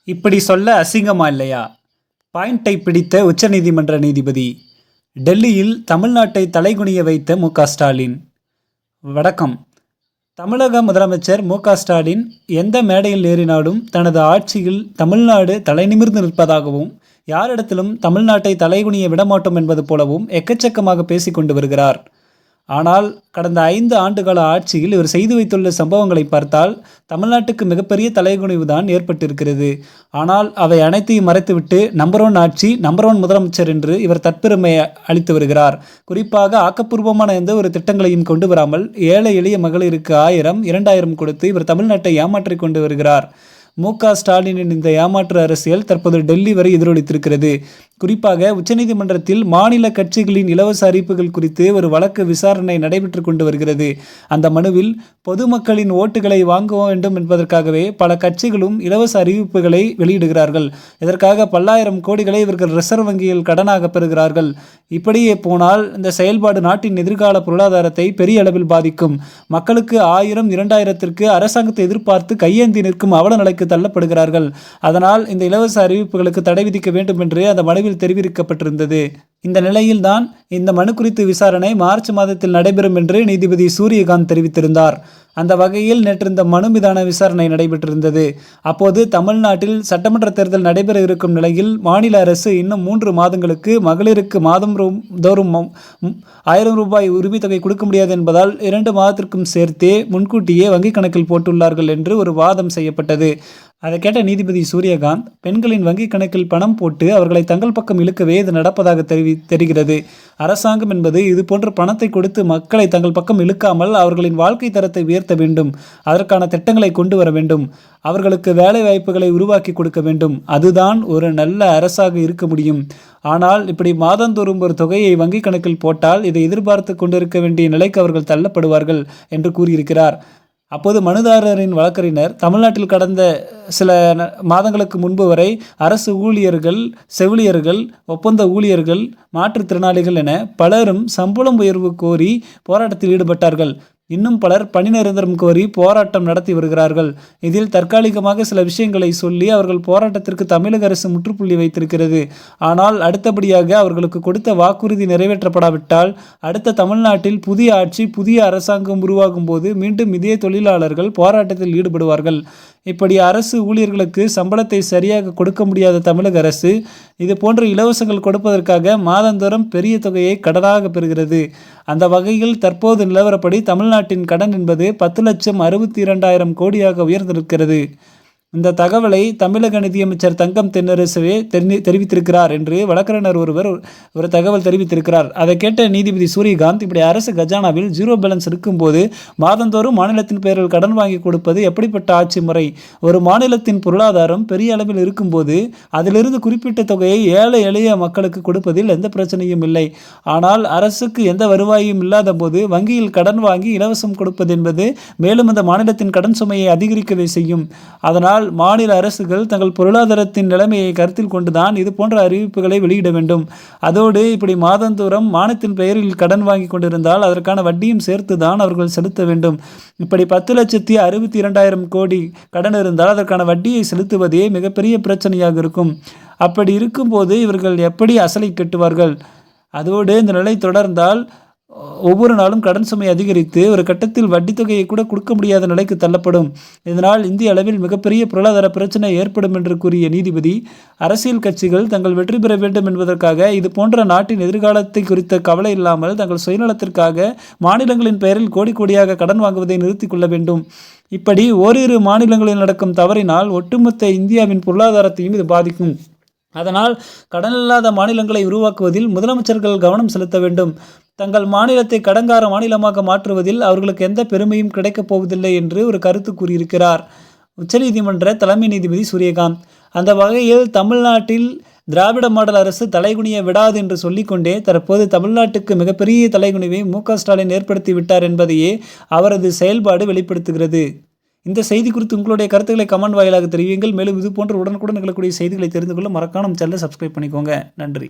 இப்படி சொல்ல அசிங்கமா இல்லையா? பாயிண்டை பிடித்த உச்சநீதிமன்ற நீதிபதி. டெல்லியில் தமிழ்நாட்டை தலைகுனிய வைத்த மு.க.ஸ்டாலின். வணக்கம். தமிழக முதலமைச்சர் மு.க.ஸ்டாலின் எந்த மேடையில் ஏறினாலும் தனது ஆட்சியில் தமிழ்நாடு தலைநிமிர்ந்து நிற்பதாகவும், யாரிடத்திலும் தமிழ்நாட்டை தலைகுனிய விடமாட்டோம் என்பது போலவும் எக்கச்சக்கமாக பேசிக் கொண்டு வருகிறார். ஆனால் கடந்த 5 ஆண்டுகால ஆட்சியில் இவர் செய்து வைத்துள்ள சம்பவங்களை பார்த்தால் தமிழ்நாட்டுக்கு மிகப்பெரிய தலைகுனிவு தான் ஏற்பட்டிருக்கிறது. ஆனால் அவை அனைத்தையும் மறைத்துவிட்டு நம்பர் 1 ஆட்சி, நம்பர் 1 முதலமைச்சர் என்று இவர் தற்பெருமை அளித்து வருகிறார். குறிப்பாக ஆக்கப்பூர்வமான எந்த ஒரு திட்டங்களையும் கொண்டு வராமல் ஏழை எளிய மகளிருக்கு 1000, 2000 கொடுத்து இவர் தமிழ்நாட்டை ஏமாற்றிக் கொண்டு வருகிறார். மு.க.ஸ்டாலினின் இந்த ஏமாற்று அரசியல் தற்போது டெல்லி வரை எதிரொலித்திருக்கிறது. குறிப்பாக உச்சநீதிமன்றத்தில் மாநில கட்சிகளின் இலவச அறிவிப்புகள் குறித்து ஒரு வழக்கு விசாரணை நடைபெற்று கொண்டு வருகிறது. அந்த மனுவில் பொதுமக்களின் ஓட்டுகளை வாங்க வேண்டும் என்பதற்காகவே பல கட்சிகளும் இலவச அறிவிப்புகளை வெளியிடுகிறார்கள். இதற்காக பல்லாயிரம் கோடிகளை இவர்கள் ரிசர்வ் வங்கியில் கடனாக பெறுகிறார்கள். இப்படியே போனால் இந்த செயல்பாடு நாட்டின் எதிர்கால பொருளாதாரத்தை பெரிய அளவில் பாதிக்கும். மக்களுக்கு 1000, 2000ற்கு அரசாங்கத்தை எதிர்பார்த்து கையேந்தி நிற்கும் அவல நிலைக்கு தள்ளப்படுகிறார்கள். அதனால் இந்த இலவச அறிவிப்புகளுக்கு தடை விதிக்க வேண்டும் என்று அந்த மனுவில் தெரிவிக்கப்பட்டிருந்தது. இந்த நிலையில்தான் இந்த மனு குறித்து விசாரணை மார்ச் மாதத்தில் நடைபெறும் என்று நீதிபதி சூரியகாந்த் தெரிவித்திருந்தார். அந்த வகையில் நேற்று இந்த மனு மீதான விசாரணை நடைபெற்றிருந்தது. அப்போது தமிழ்நாட்டில் சட்டமன்ற தேர்தல் நடைபெற இருக்கும் நிலையில் மாநில அரசு இன்னும் 3 மாதங்களுக்கு மகளிருக்கு மாதம் தோறும் 1000 ரூபாய் உரிமைத்தொகை கொடுக்க முடியாது என்பதால் 2 மாதத்திற்கும் சேர்த்தே முன்கூட்டியே வங்கிக் கணக்கில் போட்டுள்ளார்கள் என்று ஒரு வாதம் செய்யப்பட்டது. அதை கேட்ட நீதிபதி சூரியகாந்த், பெண்களின் வங்கிக் கணக்கில் பணம் போட்டு அவர்களை தங்கள் பக்கம் இழுக்கவே இது நடப்பதாக தெரிகிறது. அரசாங்கம் என்பது இது போன்ற பணத்தை கொடுத்து மக்களை தங்கள் பக்கம் இழுக்காமல் அவர்களின் வாழ்க்கை தரத்தை உயர்த்த வேண்டும். அதற்கான திட்டங்களை கொண்டு வர வேண்டும். அவர்களுக்கு வேலை வாய்ப்புகளை உருவாக்கி கொடுக்க வேண்டும். அதுதான் ஒரு நல்ல அரசாக இருக்க முடியும். ஆனால் இப்படி மாதந்தோறும் ஒரு தொகையை வங்கிக் கணக்கில் போட்டால் இதை எதிர்பார்த்து கொண்டிருக்க வேண்டிய நிலைக்கு அவர்கள் தள்ளப்படுவார்கள் என்று கூறியிருக்கிறார். அப்போது மனுதாரரின் வழக்கறிஞர், தமிழ்நாட்டில் கடந்த சில மாதங்களுக்கு முன்பு வரை அரசு ஊழியர்கள், செவிலியர்கள், ஒப்பந்த ஊழியர்கள், மாற்றுத்திறனாளிகள் என பலரும் சம்பளம் உயர்வு கோரி போராட்டத்தில் ஈடுபட்டார்கள். இன்னும் பலர் பணி நிரந்தரம் கோரி போராட்டம் நடத்தி வருகிறார்கள். இதில் தற்காலிகமாக சில விஷயங்களை சொல்லி அவர்கள் போராட்டத்திற்கு தமிழக அரசு முற்றுப்புள்ளி வைத்திருக்கிறது. ஆனால் அடுத்தபடியாக அவர்களுக்கு கொடுத்த வாக்குறுதி நிறைவேற்றப்படாவிட்டால் அடுத்த தமிழ்நாட்டில் புதிய ஆட்சி, புதிய அரசாங்கம் உருவாகும் போது மீண்டும் இதே தொழிலாளர்கள் போராட்டத்தில் ஈடுபடுவார்கள். இப்படி அரசு ஊழியர்களுக்கு சம்பளத்தை சரியாக கொடுக்க முடியாத தமிழக அரசு இது போன்ற இலவசங்கள் கொடுப்பதற்காக மாதந்தோறும் பெரிய தொகையை கடனாக பெறுகிறது. அந்த வகையில் தற்போது நிலவரப்படி தமிழ்நாட்டின் கடன் என்பது 10,62,000 கோடியாக உயர்ந்திருக்கிறது. இந்த தகவலை தமிழக நிதியமைச்சர் தங்கம் தென்னரசுவே தெரிவித்திருக்கிறார் என்று வழக்கறிஞர் ஒருவர் ஒரு தகவல் தெரிவித்திருக்கிறார். அதை கேட்ட நீதிபதி சூரியகாந்த், இப்படி அரசு கஜானாவில் 0 பேலன்ஸ் இருக்கும்போது மாதந்தோறும் மாநிலத்தின் பெயரில் கடன் வாங்கி கொடுப்பது எப்படிப்பட்ட ஆட்சி முறை? ஒரு மாநிலத்தின் பொருளாதாரம் பெரிய அளவில் இருக்கும்போது அதிலிருந்து குறிப்பிட்ட தொகையை ஏழை எளிய மக்களுக்கு கொடுப்பதில் எந்த பிரச்சனையும் இல்லை. ஆனால் அரசுக்கு எந்த வருவாயும் இல்லாத போது வங்கியில் கடன் வாங்கி இலவசம் கொடுப்பது என்பது மேலும் அந்த மாநிலத்தின் கடன் சுமையை அதிகரிக்கவே செய்யும். அதனால் மாநில அரசுகள் தங்கள் பொருளாதாரத்தின் நிலைமையை கருத்தில் கொண்டுதான் இது போன்ற அறிவிப்புகளை வெளியிட வேண்டும். அதோடு இப்படி மாதந்தோறும் மாநிலத்தின் பெயரில் கடன் வாங்கி கொண்டிருந்தால் அதற்கான வட்டியும் சேர்த்துதான் அவர்கள் செலுத்த வேண்டும். இப்படி 10,62,000 கோடி கடன் இருந்தால் அதற்கான வட்டியை செலுத்துவதே மிகப்பெரிய பிரச்சனையாக இருக்கும். அப்படி இருக்கும்போது இவர்கள் எப்படி அசலை கட்டுவார்கள்? அதோடு இந்த நிலை தொடர்ந்தால் ஒவ்வொரு நாளும் கடன் சுமை அதிகரித்து ஒரு கட்டத்தில் வட்டி தொகையை கூட கொடுக்க முடியாத நிலைக்கு தள்ளப்படும். இதனால் இந்திய அளவில் மிகப்பெரிய பொருளாதார பிரச்சனை ஏற்படும் என்று கூறிய நீதிபதி, அரசியல் கட்சிகள் தங்கள் வெற்றி பெற வேண்டும் என்பதற்காக இது போன்ற நாட்டின் எதிர்காலத்தை குறித்த கவலை இல்லாமல் தங்கள் சுயநலத்திற்காக மாநிலங்களின் பெயரில் கோடி கோடியாக கடன் வாங்குவதை நிறுத்திக் கொள்ள வேண்டும். இப்படி ஓரிரு மாநிலங்களில் நடக்கும் தவறினால் ஒட்டுமொத்த இந்தியாவின் பொருளாதாரத்தையும் இது பாதிக்கும். அதனால் கடனில்லாத மாநிலங்களை உருவாக்குவதில் முதலமைச்சர்கள் கவனம் செலுத்த வேண்டும். தங்கள் மாநிலத்தை கடன்கார மாநிலமாக மாற்றுவதில் அவர்களுக்கு எந்த பெருமையும் கிடைக்கப் போவதில்லை என்று ஒரு கருத்து கூறியிருக்கிறார் உச்சநீதிமன்ற தலைமை நீதிபதி சூரியகாந்த். அந்த வகையில் தமிழ்நாட்டில் திராவிட மாடல் அரசு தலைகுனிய விடாது என்று சொல்லிக்கொண்டே தற்போது தமிழ்நாட்டுக்கு மிகப்பெரிய தலைகுனிவை மு.க.ஸ்டாலின் ஏற்படுத்தி விட்டார் என்பதையே அவரது செயல்பாடு வெளிப்படுத்துகிறது. இந்த செய்தி குறித்து உங்களுடைய கருத்துக்களை கமெண்ட் வாயிலாக தெரிவியுங்கள். மேலும் இது போன்ற உடனுக்குடன் நிகழக்கூடிய செய்திகளை தெரிந்து கொள்ள மறக்காம நம்ம சேனலை சப்ஸ்கிரைப் பண்ணிக்கோங்க. நன்றி.